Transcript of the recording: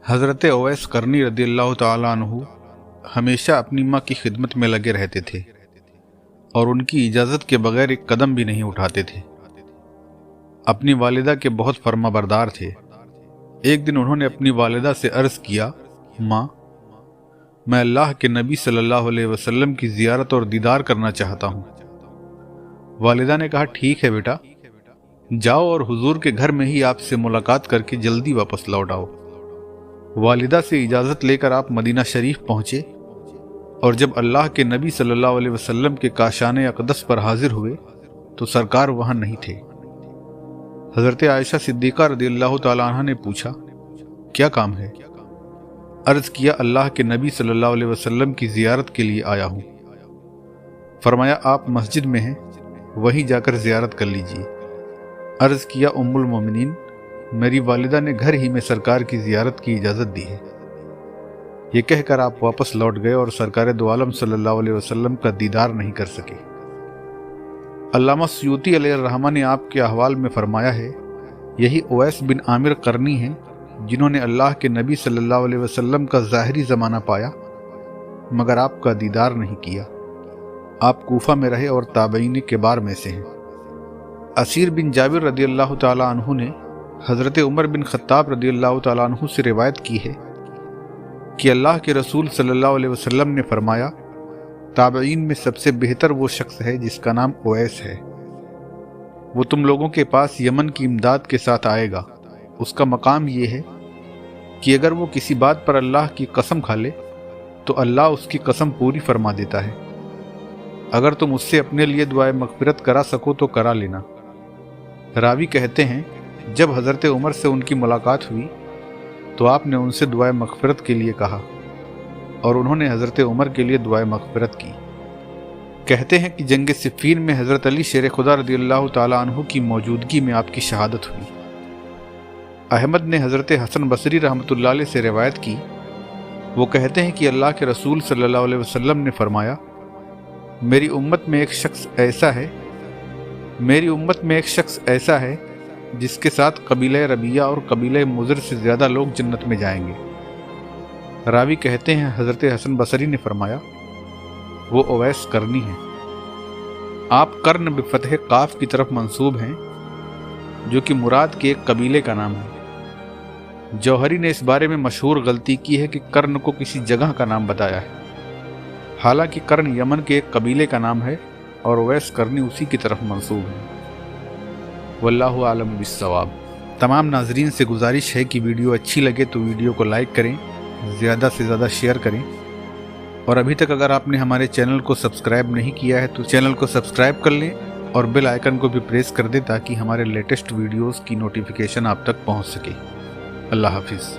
حضرت اویس قرنی رضی اللہ تعالیٰ عنہ ہمیشہ اپنی ماں کی خدمت میں لگے رہتے تھے اور ان کی اجازت کے بغیر ایک قدم بھی نہیں اٹھاتے تھے۔ اپنی والدہ کے بہت فرما بردار تھے۔ ایک دن انہوں نے اپنی والدہ سے عرض کیا، ماں، میں اللہ کے نبی صلی اللہ علیہ وسلم کی زیارت اور دیدار کرنا چاہتا ہوں۔ والدہ نے کہا، ٹھیک ہے بیٹا، جاؤ اور حضور کے گھر میں ہی آپ سے ملاقات کر کے جلدی واپس لوٹ آؤ۔ والدہ سے اجازت لے کر آپ مدینہ شریف پہنچے اور جب اللہ کے نبی صلی اللہ علیہ وسلم کے کاشان اقدس پر حاضر ہوئے تو سرکار وہاں نہیں تھے۔ حضرت عائشہ صدیقہ رضی اللہ تعالیٰ عنہ نے پوچھا، کیا کام ہے؟ عرض کیا، اللہ کے نبی صلی اللہ علیہ وسلم کی زیارت کے لیے آیا ہوں۔ فرمایا، آپ مسجد میں ہیں، وہیں جا کر زیارت کر لیجیے۔ عرض کیا، ام المومنین، میری والدہ نے گھر ہی میں سرکار کی زیارت کی اجازت دی ہے۔ یہ کہہ کر آپ واپس لوٹ گئے اور سرکار دو عالم صلی اللہ علیہ وسلم کا دیدار نہیں کر سکے۔ علامہ سیوطی علیہ الرحمہ نے آپ کے احوال میں فرمایا ہے، یہی اویس بن عامر قرنی ہیں جنہوں نے اللہ کے نبی صلی اللہ علیہ وسلم کا ظاہری زمانہ پایا مگر آپ کا دیدار نہیں کیا۔ آپ کوفہ میں رہے اور تابعین کبار میں سے ہیں۔ اسیر بن جابر رضی اللہ تعالیٰ عنہ نے حضرت عمر بن خطاب رضی اللہ تعالیٰ عنہ سے روایت کی ہے کہ اللہ کے رسول صلی اللہ علیہ وسلم نے فرمایا، تابعین میں سب سے بہتر وہ شخص ہے جس کا نام اویس ہے۔ وہ تم لوگوں کے پاس یمن کی امداد کے ساتھ آئے گا۔ اس کا مقام یہ ہے کہ اگر وہ کسی بات پر اللہ کی قسم کھا لے تو اللہ اس کی قسم پوری فرما دیتا ہے۔ اگر تم اس سے اپنے لیے دعائے مغفرت کرا سکو تو کرا لینا۔ راوی کہتے ہیں، جب حضرت عمر سے ان کی ملاقات ہوئی تو آپ نے ان سے دعائے مغفرت کے لیے کہا اور انہوں نے حضرت عمر کے لیے دعائے مغفرت کی۔ کہتے ہیں کہ جنگ صفین میں حضرت علی شیر خدا رضی اللہ تعالیٰ عنہ کی موجودگی میں آپ کی شہادت ہوئی۔ احمد نے حضرت حسن بصری رحمۃ اللہ علیہ سے روایت کی، وہ کہتے ہیں کہ اللہ کے رسول صلی اللہ علیہ وسلم نے فرمایا، میری امت میں ایک شخص ایسا ہے جس کے ساتھ قبیلہ ربیہ اور قبیلہ مضر سے زیادہ لوگ جنت میں جائیں گے۔ راوی کہتے ہیں، حضرت حسن بصری نے فرمایا، وہ اویس قرنی ہیں۔ آپ قرن بفتح قاف کی طرف منسوب ہیں جو کہ مراد کے ایک قبیلے کا نام ہے۔ جوہری نے اس بارے میں مشہور غلطی کی ہے کہ قرن کو کسی جگہ کا نام بتایا ہے، حالانکہ قرن یمن کے ایک قبیلے کا نام ہے اور اویس قرنی اسی کی طرف منسوب ہے۔ واللہ عالم بالصواب۔ تمام ناظرین سے گزارش ہے کہ ویڈیو اچھی لگے تو ویڈیو کو لائک کریں، زیادہ سے زیادہ شیئر کریں، اور ابھی تک اگر آپ نے ہمارے چینل کو سبسکرائب نہیں کیا ہے تو چینل کو سبسکرائب کر لیں اور بیل آئیکن کو بھی پریس کر دیں تاکہ ہمارے لیٹسٹ ویڈیوز کی نوٹیفیکیشن آپ تک پہنچ سکے۔ اللہ حافظ۔